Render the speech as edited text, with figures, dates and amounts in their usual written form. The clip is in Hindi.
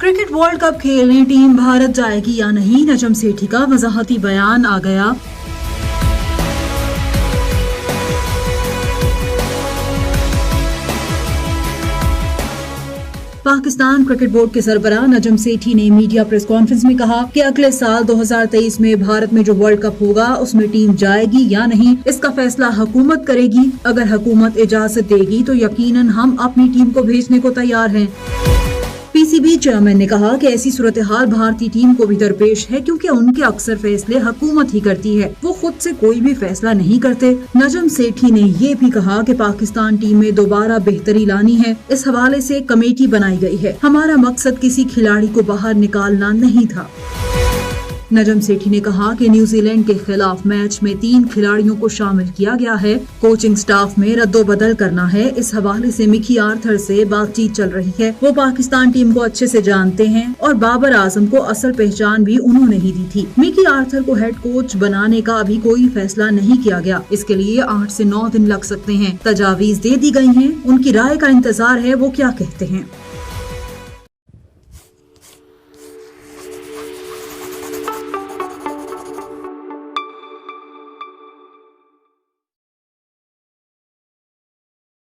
क्रिकेट वर्ल्ड कप खेलने टीम भारत जाएगी या नहीं, नजम सेठी का वजाहती बयान आ गया। पाकिस्तान क्रिकेट बोर्ड के सरबराह नजम सेठी ने मीडिया प्रेस कॉन्फ्रेंस में कहा कि अगले साल 2023 में भारत में जो वर्ल्ड कप होगा उसमें टीम जाएगी या नहीं, इसका फैसला हुकूमत करेगी। अगर हुकूमत इजाजत देगी तो यकीनन हम अपनी टीम को भेजने को तैयार हैं। पीसीबी चेयरमैन ने कहा कि ऐसी सूरत हाल भारतीय टीम को भी दरपेश है, क्योंकि उनके अक्सर फैसले हुकूमत ही करती है, वो खुद से कोई भी फैसला नहीं करते। नजम सेठी ने ये भी कहा कि पाकिस्तान टीम में दोबारा बेहतरी लानी है, इस हवाले से कमेटी बनाई गई है। हमारा मकसद किसी खिलाड़ी को बाहर निकालना नहीं था। नजम सेठी ने कहा कि न्यूजीलैंड के खिलाफ मैच में 3 खिलाड़ियों को शामिल किया गया है, कोचिंग स्टाफ में रद्दोबदल करना है। इस हवाले से मिकी आर्थर से बातचीत चल रही है, वो पाकिस्तान टीम को अच्छे से जानते हैं और बाबर आजम को असल पहचान भी उन्होंने ही दी थी। मिकी आर्थर को हेड कोच बनाने का अभी कोई फैसला नहीं किया गया, इसके लिए 8 से 9 दिन लग सकते हैं। तजावीज दे दी गई हैं, उनकी राय का इंतजार है, वो क्या कहते हैं।